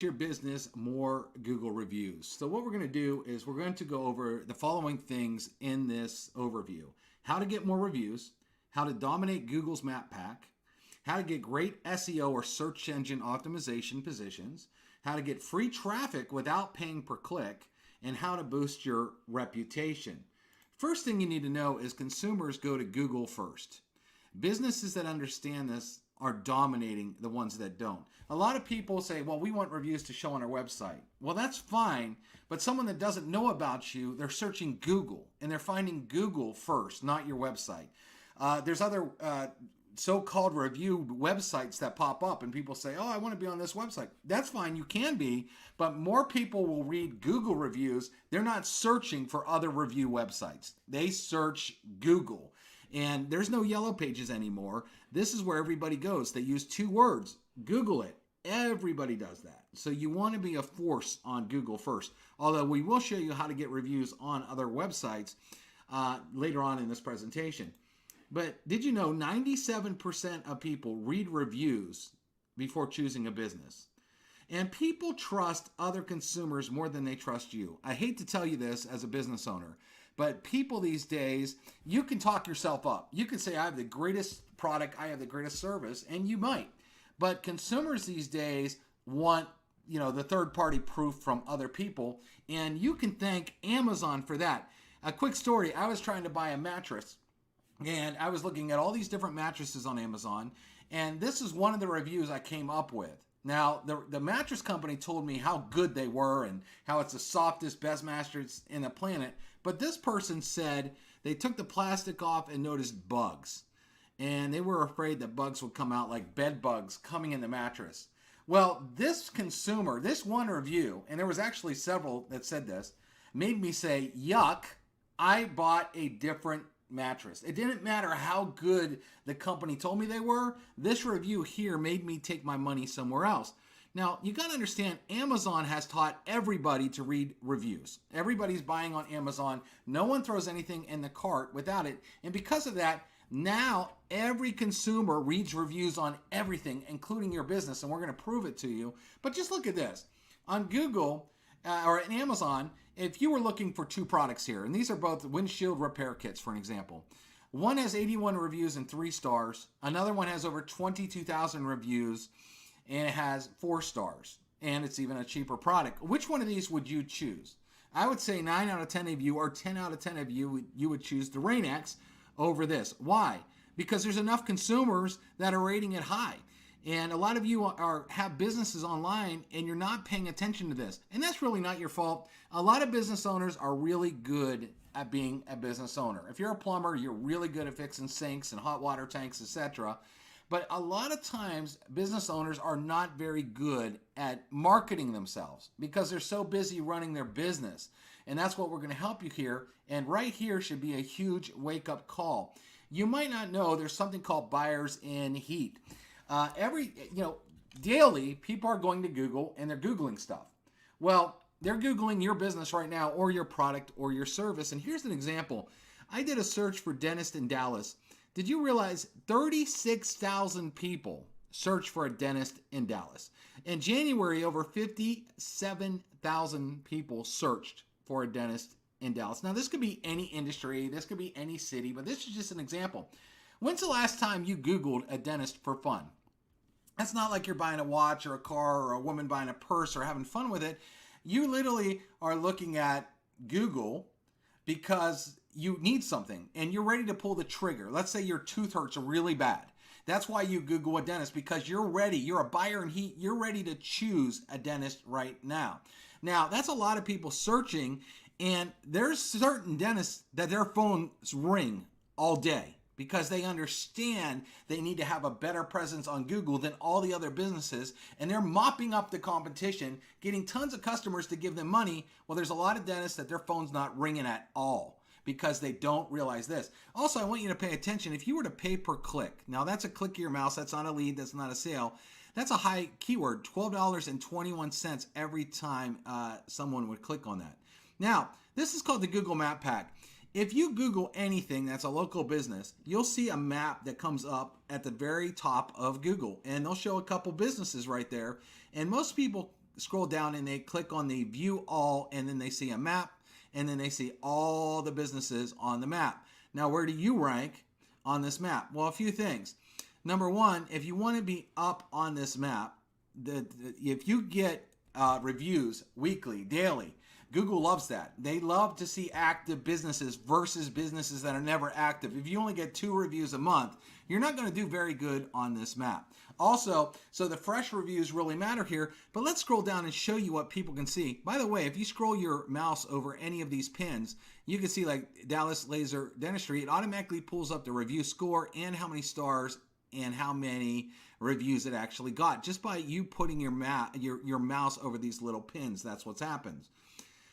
your business more Google reviews. So what we're going to do is we're going to go over the following things in this overview. How to get more reviews, how to dominate Google's map pack, how to get great SEO or search engine optimization positions, how to get free traffic without paying per click, and how to boost your reputation. First thing you need to know is consumers go to Google first. Businesses that understand this are dominating the ones that don't. A lot of people say, well, we want reviews to show on our website. Well, that's fine, but someone that doesn't know about you, they're searching Google and they're finding Google first, not your website. There's other so-called reviewed websites that pop up and people say, oh, I want to be on this website. That's fine, you can be, but more people will read Google reviews. They're not searching for other review websites. They search Google. And there's no yellow pages anymore. This is where everybody goes. They use two words. Google it. Everybody does that. So you want to be a force on Google first. Although we will show you how to get reviews on other websites later on in this presentation. But did you know 97% of people read reviews before choosing a business? And people trust other consumers more than they trust you. I hate to tell you this as a business owner, but people these days, you can talk yourself up. You can say, I have the greatest product, I have the greatest service, and you might. But consumers these days want, the third-party proof from other people, and you can thank Amazon for that. A quick story, I was trying to buy a mattress, and I was looking at all these different mattresses on Amazon, and this is one of the reviews I came up with. Now, the mattress company told me how good they were and how it's the softest, best mattress in the planet. But this person said they took the plastic off and noticed bugs. And they were afraid that bugs would come out like bed bugs coming in the mattress. Well, this consumer, this one review, and there was actually several that said this, made me say, yuck, I bought a different mattress. It didn't matter how good the company told me they were. This review here made me take my money somewhere else. Now, you got to understand, Amazon has taught everybody to read reviews. Everybody's buying on Amazon. No one throws anything in the cart without it. And because of that, now every consumer reads reviews on everything, including your business, and we're going to prove it to you. But just look at this. On Google or at Amazon, if you were looking for two products here, and these are both windshield repair kits, for an example. One has 81 reviews and 3 stars. Another one has over 22,000 reviews and it has 4 stars. And it's even a cheaper product. Which one of these would you choose? I would say 9 out of 10 of you or 10 out of 10 of you would choose the Rain-X over this. Why? Because there's enough consumers that are rating it high. And a lot of you have businesses online and you're not paying attention to this. And that's really not your fault. A lot of business owners are really good at being a business owner. If you're a plumber, you're really good at fixing sinks and hot water tanks, etc. But a lot of times, business owners are not very good at marketing themselves because they're so busy running their business. And that's what we're going to help you here. And right here should be a huge wake-up call. You might not know there's something called buyers in heat. Daily, people are going to Google and they're Googling stuff. Well, they're Googling your business right now or your product or your service. And here's an example. I did a search for dentist in Dallas. Did you realize 36,000 people searched for a dentist in Dallas? In January, over 57,000 people searched for a dentist in Dallas. Now, this could be any industry. This could be any city, but this is just an example. When's the last time you Googled a dentist for fun? That's not like you're buying a watch or a car or a woman buying a purse or having fun with it. You literally are looking at Google because you need something and you're ready to pull the trigger. Let's say your tooth hurts really bad. That's why you Google a dentist, because you're ready. You're a buyer in heat. You're ready to choose a dentist right now. Now, that's a lot of people searching, and there's certain dentists that their phones ring all day, because they understand they need to have a better presence on Google than all the other businesses, and they're mopping up the competition, getting tons of customers to give them money. Well, there's a lot of dentists that their phone's not ringing at all because they don't realize this. Also, I want you to pay attention. If you were to pay per click, now that's a click of your mouse, that's not a lead, that's not a sale. That's a high keyword, $12.21 every time someone would click on that. Now, this is called the Google Map Pack. If you Google anything that's a local business, you'll see a map that comes up at the very top of Google, and they'll show a couple businesses right there. And most people scroll down and they click on the view all, and then they see a map, and then they see all the businesses on the map. Now, where do you rank on this map? Well, a few things. Number one, if you want to be up on this map, if you get reviews weekly, daily, Google loves that. They love to see active businesses versus businesses that are never active. If you only get 2 reviews a month, you're not going to do very good on this map. Also, so the fresh reviews really matter here, but let's scroll down and show you what people can see. By the way, if you scroll your mouse over any of these pins, you can see like Dallas Laser Dentistry, it automatically pulls up the review score and how many stars and how many reviews it actually got just by you putting your mouse over these little pins. That's what's happened.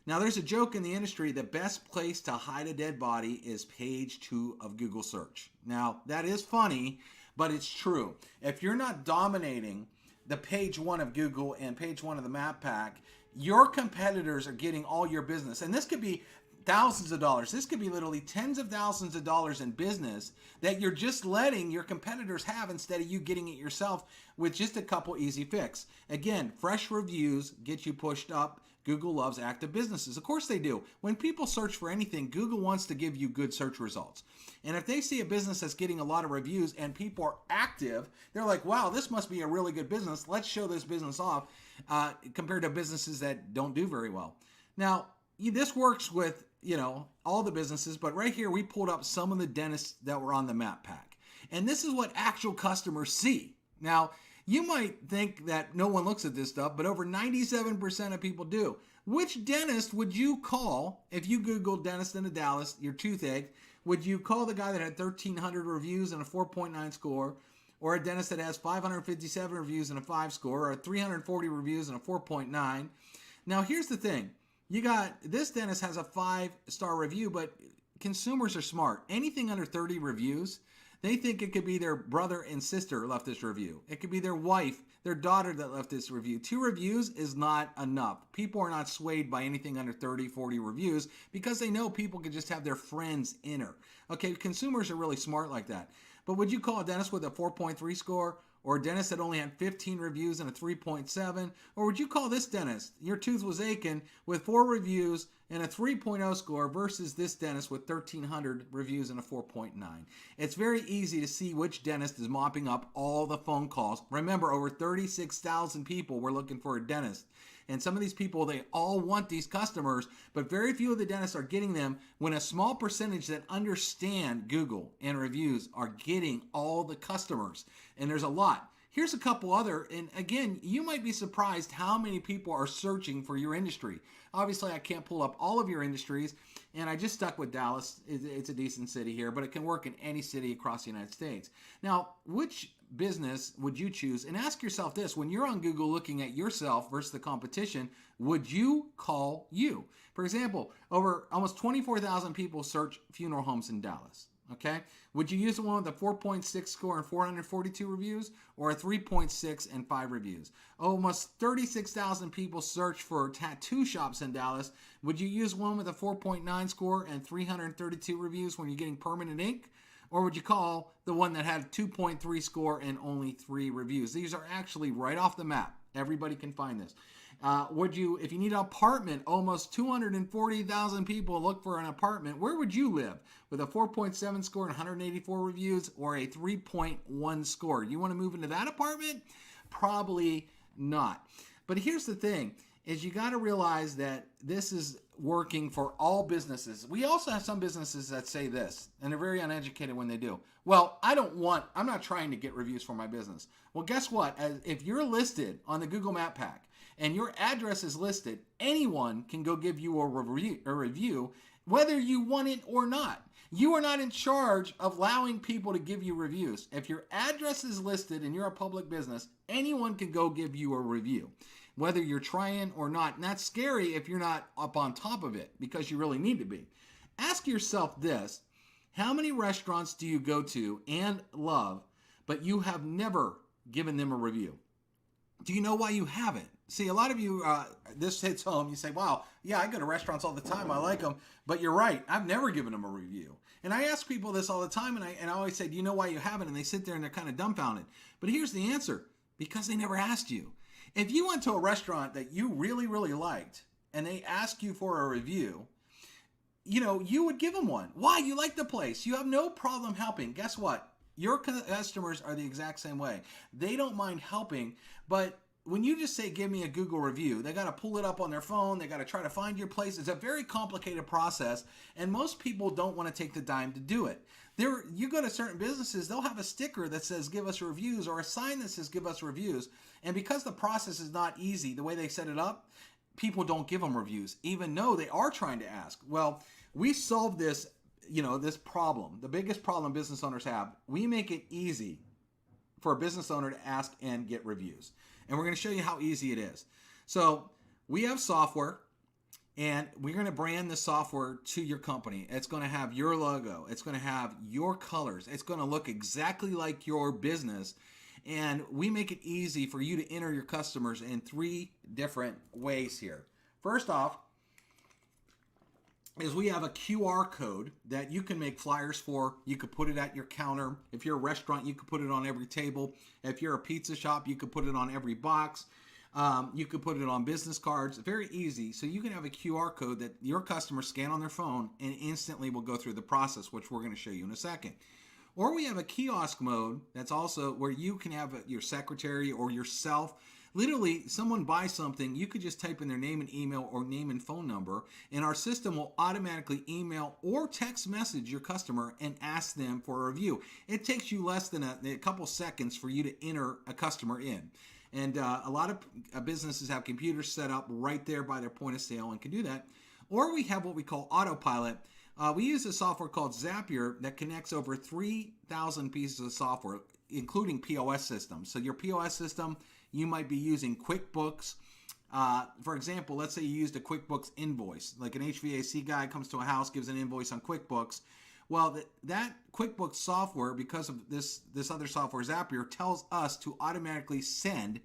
Now, there's a joke in the industry: the best place to hide a dead body is page 2 of Google search. Now, that is funny, but it's true. If you're not dominating the page 1 of Google and page 1 of the map pack, your competitors are getting all your business. And this could be thousands of dollars. This could be literally tens of thousands of dollars in business that you're just letting your competitors have instead of you getting it yourself with just a couple easy fix. Again, fresh reviews get you pushed up. Google loves active businesses. Of course they do. When people search for anything, Google wants to give you good search results. And if they see a business that's getting a lot of reviews and people are active, they're like, wow, this must be a really good business. Let's show this business off compared to businesses that don't do very well. Now, this works with, all the businesses, but right here we pulled up some of the dentists that were on the map pack. And this is what actual customers see. Now, you might think that no one looks at this stuff, but over 97% of people do. Which dentist would you call if you Googled dentist in Dallas, your toothache? Would you call the guy that had 1,300 reviews and a 4.9 score, or a dentist that has 557 reviews and a 5 score, or 340 reviews and a 4.9? Now, here's the thing. This dentist has a 5-star review, but consumers are smart. Anything under 30 reviews, they think it could be their brother and sister left this review. It could be their wife, their daughter that left this review. 2 reviews is not enough. People are not swayed by anything under 30, 40 reviews because they know people can just have their friends enter. Okay, consumers are really smart like that. But would you call a dentist with a 4.3 score, or a dentist that only had 15 reviews and a 3.7? Or would you call this dentist, your tooth was aching, with 4 reviews and a 3.0 score versus this dentist with 1,300 reviews and a 4.9? It's very easy to see which dentist is mopping up all the phone calls. Remember, over 36,000 people were looking for a dentist. And some of these people, they all want these customers, but very few of the dentists are getting them, when a small percentage that understand Google and reviews are getting all the customers. And there's a lot. Here's a couple other, and again, you might be surprised how many people are searching for your industry. Obviously, I can't pull up all of your industries, and I just stuck with Dallas. It's a decent city here, but it can work in any city across the United States. Now, which business would you choose? And ask yourself this: when you're on Google looking at yourself versus the competition, would you call you? For example, over almost 24,000 people search funeral homes in Dallas. Okay, would you use the one with a 4.6 score and 442 reviews, or a 3.6 and 5 reviews? Almost 36,000 people search for tattoo shops in Dallas. Would you use one with a 4.9 score and 332 reviews when you're getting permanent ink? Or would you call the one that had 2.3 score and only 3 reviews? These are actually right off the map. Everybody can find this. If you need an apartment, almost 240,000 people look for an apartment. Where would you live? With a 4.7 score and 184 reviews, or a 3.1 score? You want to move into that apartment? Probably not. But here's the thing, is you got to realize that this is working for all businesses. We also have some businesses that say this, and they're very uneducated when they do. Well, I'm not trying to get reviews for my business. Well, guess what? If you're listed on the Google Map Pack and your address is listed, anyone can go give you a review, whether you want it or not. You are not in charge of allowing people to give you reviews. If your address is listed and you're a public business, anyone can go give you a review, whether you're trying or not. And that's scary if you're not up on top of it, because you really need to be. Ask yourself this: how many restaurants do you go to and love, but you have never given them a review? Do you know why you haven't? See, a lot of you, this hits home. You say, wow, yeah, I go to restaurants all the time. I like them. But you're right. I've never given them a review. And I ask people this all the time, and I always say, do you know why you haven't? And they sit there and they're kind of dumbfounded. But here's the answer: because they never asked you. If you went to a restaurant that you really, really liked and they ask you for a review, you would give them one. Why? You like the place. You have no problem helping. Guess what? Your customers are the exact same way. They don't mind helping, but when you just say, give me a Google review, they got to pull it up on their phone. They got to try to find your place. It's a very complicated process, and most people don't want to take the dime to do it. You go to certain businesses, they'll have a sticker that says, give us reviews, or a sign that says, give us reviews. And because the process is not easy, the way they set it up, people don't give them reviews, even though they are trying to ask. Well, we solved this, this problem, the biggest problem business owners have. We make it easy for a business owner to ask and get reviews. And we're going to show you how easy it is. So we have software, and we're going to brand the software to your company. It's going to have your logo. It's going to have your colors. It's going to look exactly like your business. And we make it easy for you to enter your customers in 3 different ways here. First off, is we have a QR code that you can make flyers for. You could put it at your counter. If you're a restaurant, you could put it on every table. If you're a pizza shop, you could put it on every box. You could put it on business cards. Very easy. So you can have a QR code that your customers scan on their phone and instantly will go through the process, which we're going to show you in a second. Or we have a kiosk mode that's also where you can have your secretary or yourself. Literally, someone buys something, you could just type in their name and email or name and phone number, and our system will automatically email or text message your customer and ask them for a review. It takes you less than a couple seconds for you to enter a customer in. And a lot of businesses have computers set up right there by their point of sale and can do that. Or we have what we call autopilot. We use a software called Zapier that connects over 3,000 pieces of software, including POS systems. So your POS system, you might be using QuickBooks. For example, let's say you used a QuickBooks invoice. Like an HVAC guy comes to a house, gives an invoice on QuickBooks. Well, that QuickBooks software, because of this other software, Zapier, tells us to automatically send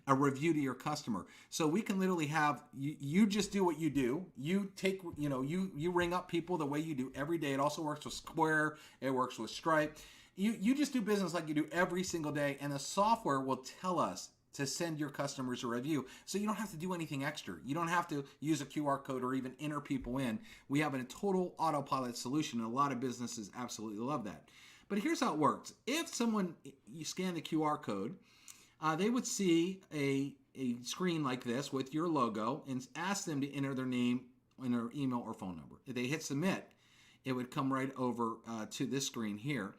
a review to your customer. So we can literally have you just do what you do. You take, you ring up people the way you do every day. It also works with Square. It works with Stripe. You just do business like you do every single day, and the software will tell us to send your customers a review. So you don't have to do anything extra. You don't have to use a QR code or even enter people in. We have a total autopilot solution, and a lot of businesses absolutely love that. But here's how it works. If you scan the QR code, they would see a screen like this with your logo and ask them to enter their name and their email or phone number. If they hit submit, it would come right over to this screen here.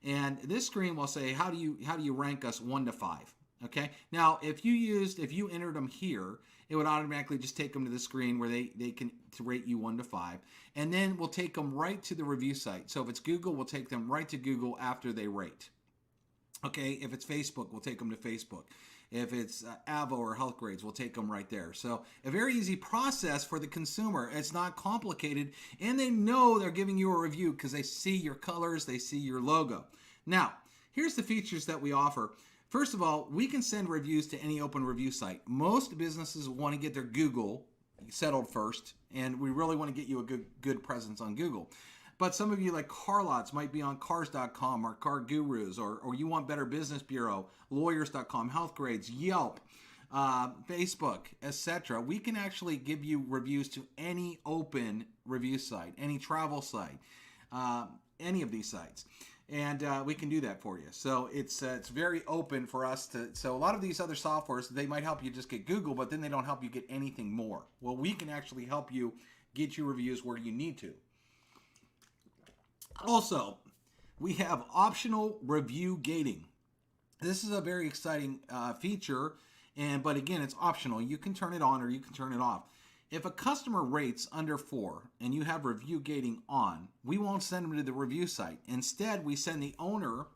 And this screen will say, how do you rank us 1 to 5? Okay. Now, if you entered them here, it would automatically just take them to the screen where they can rate you 1 to 5. And then we'll take them right to the review site. So if it's Google, we'll take them right to Google after they rate. Okay. If it's Facebook, we'll take them to Facebook. If it's Avo or Healthgrades, we'll take them right there. So a very easy process for the consumer. It's not complicated, and they know they're giving you a review because they see your colors, they see your logo. Now, here's the features that we offer. First of all, we can send reviews to any open review site. Most businesses want to get their Google settled first, and we really want to get you a good presence on Google. But some of you, like car lots, might be on cars.com or Car Gurus, or you want Better Business Bureau, lawyers.com, Healthgrades, Yelp, Facebook, etc. We can actually give you reviews to any open review site, any travel site, any of these sites. And we can do that for you. So it's very open for us to. So a lot of these other softwares, they might help you just get Google, but then they don't help you get anything more. Well, we can actually help you get your reviews where you need to. Also, we have optional review gating. This is a very exciting feature, but again, it's optional. You can turn it on or you can turn it off. If a customer rates under 4 and you have review gating on, we won't send them to the review site. Instead, we send the owner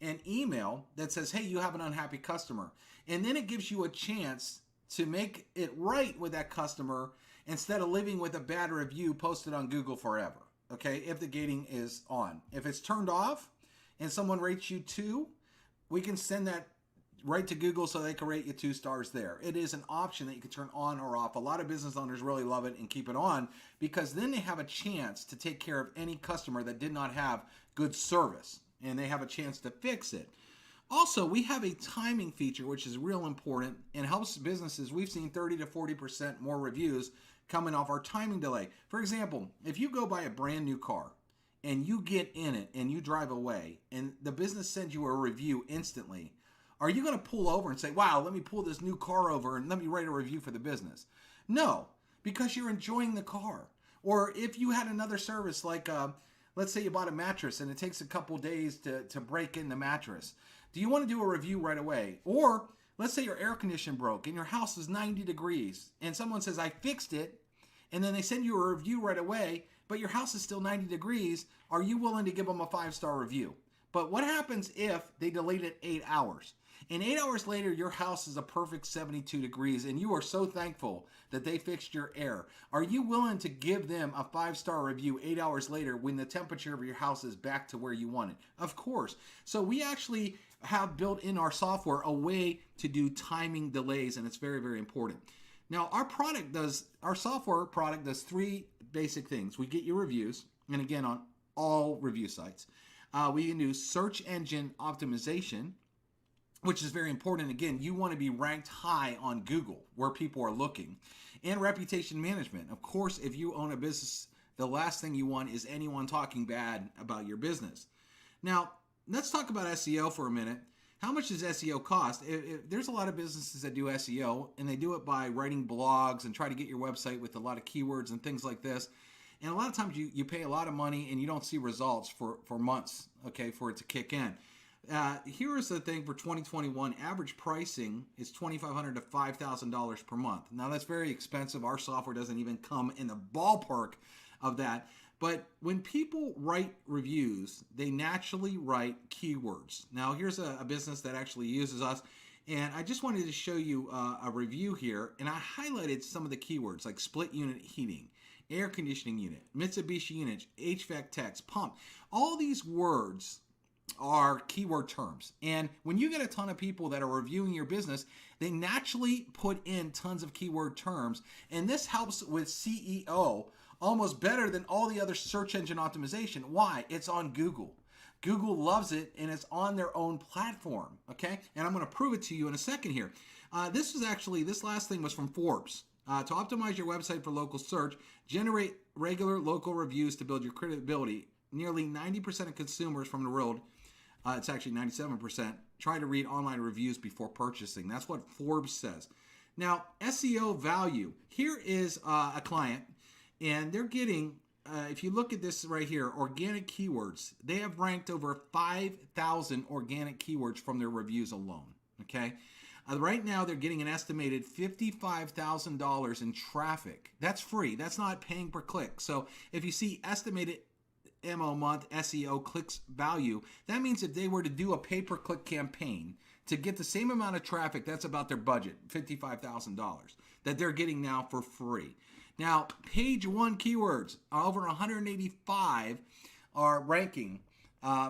an email that says, hey, you have an unhappy customer. And then it gives you a chance to make it right with that customer instead of living with a bad review posted on Google forever. Okay, if the gating is on. If it's turned off and someone rates you 2, we can send that right to Google so they can rate you 2 stars there. It is an option that you can turn on or off. A lot of business owners really love it and keep it on because then they have a chance to take care of any customer that did not have good service, and they have a chance to fix it. Also, we have a timing feature, which is real important and helps businesses. We've seen 30 to 40% more reviews coming off our timing delay. For example, if you go buy a brand new car and you get in it and you drive away and the business sends you a review instantly, are you going to pull over and say, wow, let me pull this new car over and let me write a review for the business? No, because you're enjoying the car. Or if you had another service like, let's say you bought a mattress and it takes a couple days to break in the mattress. Do you want to do a review right away? Or let's say your air conditioner broke and your house is 90 degrees and someone says, I fixed it, and then they send you a review right away, but your house is still 90 degrees. Are you willing to give them a 5-star review? But what happens if they delayed it 8 hours? And 8 hours later, your house is a perfect 72 degrees, and you are so thankful that they fixed your air. Are you willing to give them a 5-star review 8 hours later when the temperature of your house is back to where you want it? Of course. So we actually have built in our software a way to do timing delays, and it's very, very important. Now, our software product does 3 basic things. We get your reviews, and again, on all review sites. We can do search engine optimization, which is very important. Again, you want to be ranked high on Google where people are looking. And reputation management. Of course, if you own a business, the last thing you want is anyone talking bad about your business. Now, let's talk about SEO for a minute. How much does SEO cost? There's a lot of businesses that do SEO, and they do it by writing blogs and try to get your website with a lot of keywords and things like this. And a lot of times you pay a lot of money and you don't see results for months, okay, for it to kick in. Here is the thing for 2021. Average pricing is $2,500 to $5,000 per month. Now, that's very expensive. Our software doesn't even come in the ballpark of that. But when people write reviews, they naturally write keywords. Now, here's a business that actually uses us. And I just wanted to show you a review here. And I highlighted some of the keywords like split unit heating, air conditioning unit, Mitsubishi unit, HVAC techs, pump. All these words are keyword terms. And when you get a ton of people that are reviewing your business, they naturally put in tons of keyword terms. And this helps with SEO almost better than all the other search engine optimization. Why? It's on Google. Google loves it, and it's on their own platform, okay? And I'm going to prove it to you in a second here. This last thing was from Forbes. To optimize your website for local search, generate regular local reviews to build your credibility. Nearly 90% of consumers from the world, it's actually 97%, try to read online reviews before purchasing. That's what Forbes says. Now, SEO value. Here is a client, and they're getting, if you look at this right here, organic keywords, they have ranked over 5,000 organic keywords from their reviews alone, okay? Right now, they're getting an estimated $55,000 in traffic. That's free. That's not paying per click. So if you see estimated MO month SEO clicks value, that means if they were to do a pay-per-click campaign to get the same amount of traffic, that's about their budget, $55,000, that they're getting now for free. Now, page 1 keywords, over 185 are ranking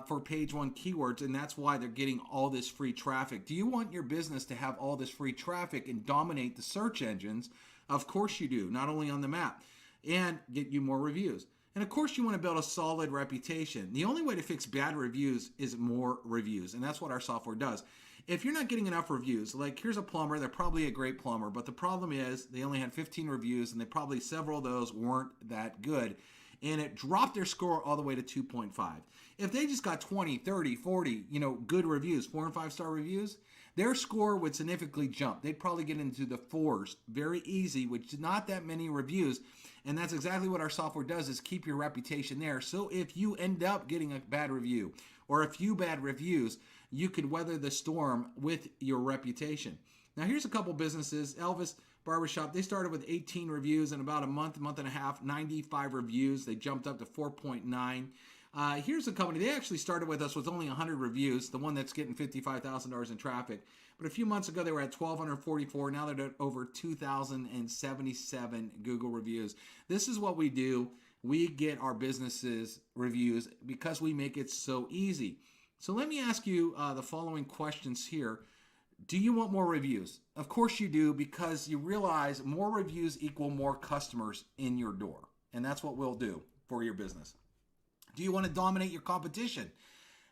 for page 1 keywords, and that's why they're getting all this free traffic. Do you want your business to have all this free traffic and dominate the search engines? Of course you do, not only on the map, and get you more reviews. And of course you want to build a solid reputation. The only way to fix bad reviews is more reviews, and that's what our software does. If you're not getting enough reviews, like here's a plumber, they're probably a great plumber, but the problem is they only had 15 reviews, and they probably several of those weren't that good, and it dropped their score all the way to 2.5. If they just got 20, 30, 40, good reviews, 4 and 5 star reviews, their score would significantly jump. They'd probably get into the 4s very easy, which is not that many reviews. And that's exactly what our software does, is keep your reputation there. So if you end up getting a bad review or a few bad reviews, you can weather the storm with your reputation. Now here's a couple businesses. Elvis Barbershop, they started with 18 reviews in about a month and a half, 95 reviews. They jumped up to 4.9. Here's a company, they actually started with us with only 100 reviews, the one that's getting $55,000 in traffic. But a few months ago, they were at 1,244. Now they're at over 2,077 Google reviews. This is what we do. We get our businesses reviews because we make it so easy. So let me ask you the following questions here. Do you want more reviews? Of course you do, because you realize more reviews equal more customers in your door. And that's what we'll do for your business. Do you want to dominate your competition?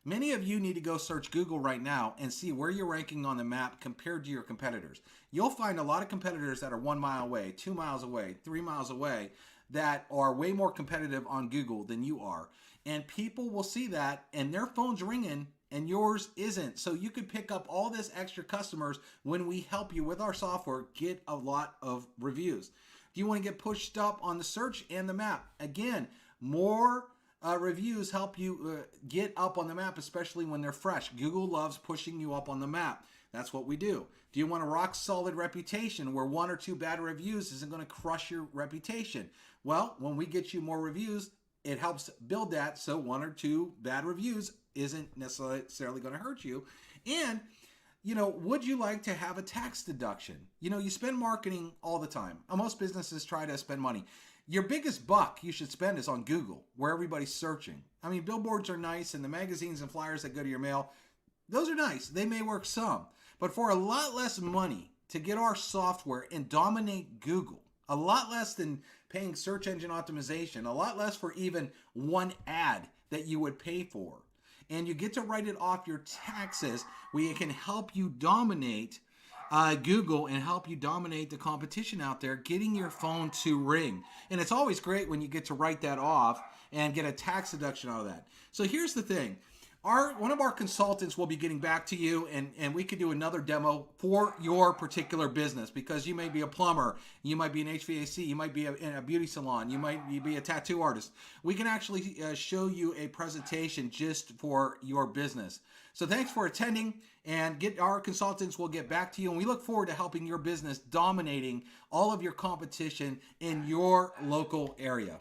Many of you need to go search Google right now and see where you're ranking on the map compared to your competitors. You'll find a lot of competitors that are 1 mile away, 2 miles away, 3 miles away that are way more competitive on Google than you are. And people will see that and their phone's ringing and yours isn't. So you could pick up all this extra customers when we help you with our software get a lot of reviews. Do you want to get pushed up on the search and the map? Again, more reviews help you get up on the map, especially when they're fresh. Google loves pushing you up on the map. That's what we do. Do you want a rock solid reputation where 1 or 2 bad reviews isn't going to crush your reputation? Well, when we get you more reviews, it helps build that, so 1 or 2 bad reviews isn't necessarily going to hurt you. And, would you like to have a tax deduction? You spend marketing all the time. Most businesses try to spend money. Your biggest buck you should spend is on Google, where everybody's searching. I mean, billboards are nice, and the magazines and flyers that go to your mail, those are nice. They may work some. But for a lot less money to get our software and dominate Google, a lot less than paying search engine optimization, a lot less for even one ad that you would pay for, and you get to write it off your taxes, we can help you dominate Google and help you dominate the competition out there, getting your phone to ring. And it's always great when you get to write that off and get a tax deduction out of that. So here's the thing. One of our consultants will be getting back to you, and we could do another demo for your particular business, because you may be a plumber, you might be an HVAC, you might be in a beauty salon, you might be a tattoo artist. We can actually show you a presentation just for your business. So thanks for attending, and our consultants will get back to you, and we look forward to helping your business dominating all of your competition in your local area.